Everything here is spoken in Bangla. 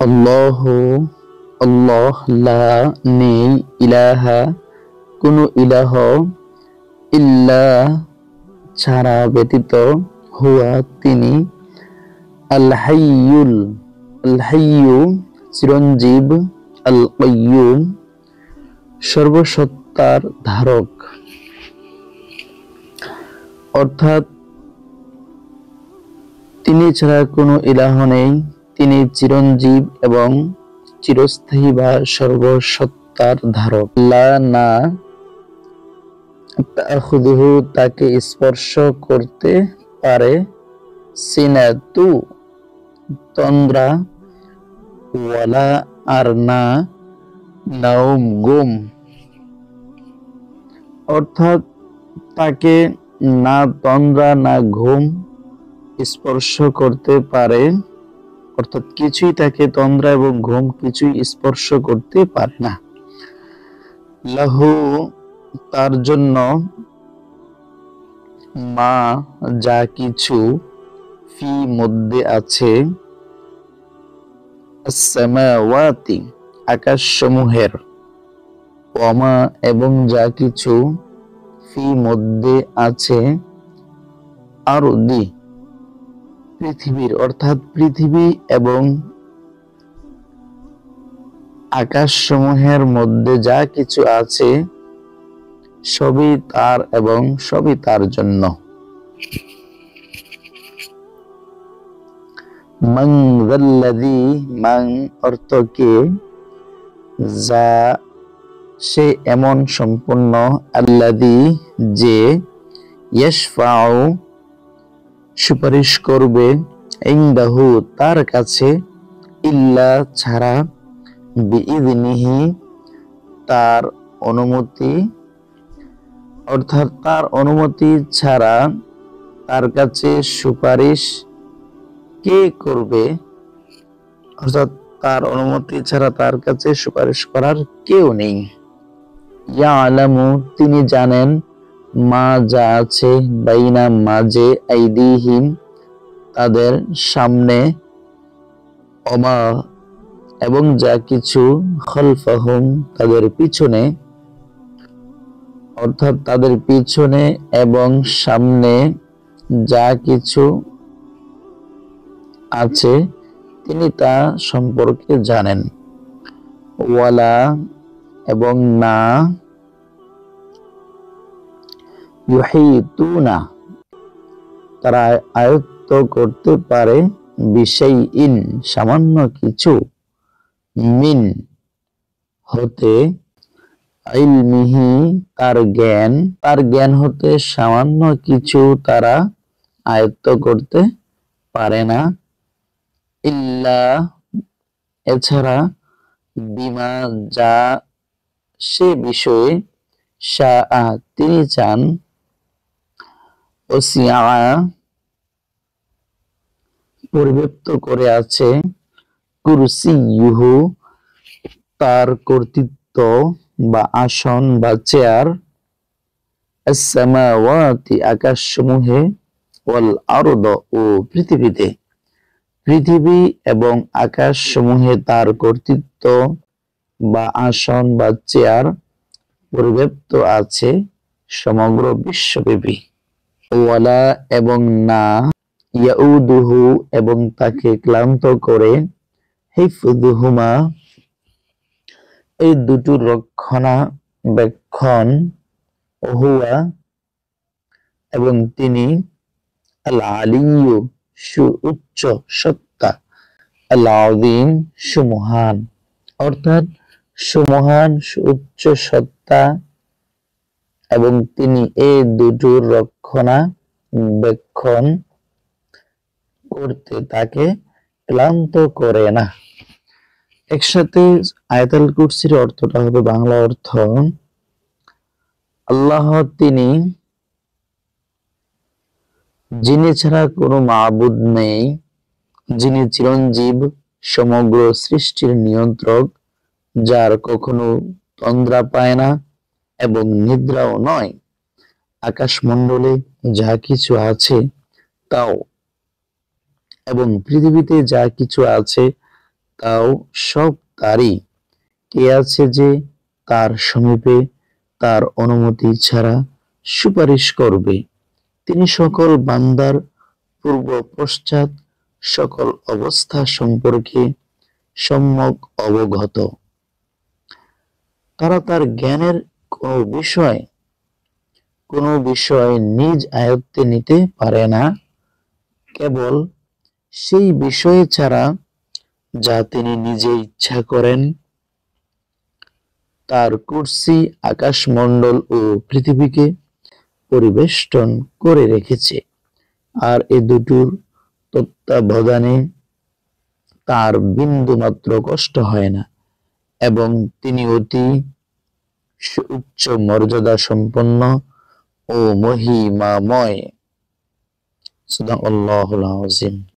আল্লাহু আল্লাহ লা নেই ইলাহা কোনো ইলাহ ইল্লা ছাড়া ব্যতীত হুয়া তিনি আল হাইয়্যু চিরঞ্জীব আল কাইয়্যুম সর্বসত্তার ধারক। অর্থাৎ তিনি ছাড়া কোনো ইলাহ নেই, তিনি চিরঞ্জীব এবং চিরস্থায়ী বা সর্বসত্তার ধারক। লা না তাখুযুহু তাকে স্পর্শ করতে পারে, সিনাতু তন্দ্রা, ওয়ালা আর না নাওম ঘুম। অর্থাৎ তাকে না তন্দ্রা না ঘুম স্পর্শ করতে পারে, অর্থাৎ কিছুই তাকে তন্দ্রা এবং ঘুম কিছুই স্পর্শ করতে পারে না। লাহু তার জন্য, মা যা কিছু, ফি মধ্যে আছে, আস-সামাওয়াতি আকাশসমূহের, ওমা এবং যা কিছু, ফি মধ্যে আছে, আরদি পৃথিবীর, অর্থাৎ পৃথিবী এবং আকাশসমূহের মধ্যে যা কিছু আছে সবই তার এবং সবই তার জন্য। মান যাল্লাযী মান অর্থ কে, যা সে এমন সম্পন্ন, আল্লাযী যে, ইয়াশফাউ সুপারিশ করবে, ইনদাহু তার কাছে, ইল্লা ছাড়া, বিইযনিহি তার অনুমতি, অর্থাৎ তার অনুমতি ছাড়া তার কাছে সুপারিশ কে করবে, অর্থাৎ তার অনুমতি ছাড়া তার কাছে সুপারিশ করার কেউ নেই। ইয়ালামু তিনি জানেন, মা যা আছে, বাইনা মাঝে, আইদিহিম তাদের সামনে, ওমা এবং যা কিছু, খালফাহুম তাদের পিছনে, অর্থাৎ তাদের পিছনে এবং সামনে যা কিছু আছে তিনি তা সম্পর্কে জানেন। ওয়ালা এবং না, ইউহিতুনা তারা আয়ত্ত করতে পারে, বিশাইইন সামান্য কিছু, মিন হতে, ইলমিহি তার জ্ঞান হতে সামান্য কিছু তারা আয়ত্ত করতে পারে না, ইল্লা এছাড়া, বিমা যা সে বিষয়ে, শাআ তিনি চান, ওসিআ পরিব্যাপ্ত করে আছে, কুরসিয়ুহু তার কর্তৃত্ব বা আসন বা চেয়ার, আস-সামাওয়াতি আকাশসমূহে, ওয়াল আরদ ও পৃথিবীতে, পৃথিবী এবং আকাশসমূহে তার কর্তৃত্ব বা আসন বা চেয়ার পরিব্যাপ্ত আছে সমগ্র বিশ্বব্যাপী। ওয়ালা এবং না, ইয়াউদুহু এবং তাকে ক্লান্ত করে, হিফযুহুমা এই দুটোর রক্ষণাবেক্ষণ, হুয়া এবং তিনি, আল আলিয়্যু সুউচ্চ সত্তা, আল আযীম সুমহান, অর্থাৎ সুমহান সুউচ্চ সত্তা, এবং তিনি এই দুটোর রক্ষণাবেক্ষণ করতে তাকে ক্লান্ত করে না। একসাথে আয়াতুল কুরসির অর্থটা হবে, বাংলা অর্থ, আল্লাহ তিনি যিনি ছাড়া কোনো মাবুদ নেই, যিনি চিরঞ্জীব, সমগ্র সৃষ্টির নিয়ন্ত্রক, যার কখনো তন্দ্রা পায় না এবং নিদ্রাও নয়, আকাশমণ্ডলে যা কিছু আছে তাও এবং পৃথিবীতে যা কিছু আছে তাও সব তারই। কে আছে যে তার সমীপে তার অনুমতি ছাড়া সুপারিশ করবে? তিনি সকল বান্দার পূর্ব পশ্চাৎ সকল অবস্থা সম্পর্কে সম্যক অবগত। তারা তার জ্ঞানের কোনো বিষয় নিজ আয়ত্তে নিতে পারে না, কেবল সেই বিষয় ছাড়া যা তিনি নিজে ইচ্ছা করেন। তার কুরসি আকাশমণ্ডল ও পৃথিবীকে পরিবেষ্টন করে রেখেছে, আর এ দুটোর তত্ত্বাবধানে তার বিন্দুমাত্র কষ্ট হয় না, এবং তিনি অতি উচ্চ মর্যাদা সম্পন্ন ও মহিমাময়। সাদাকাল্লাহুল আযীম।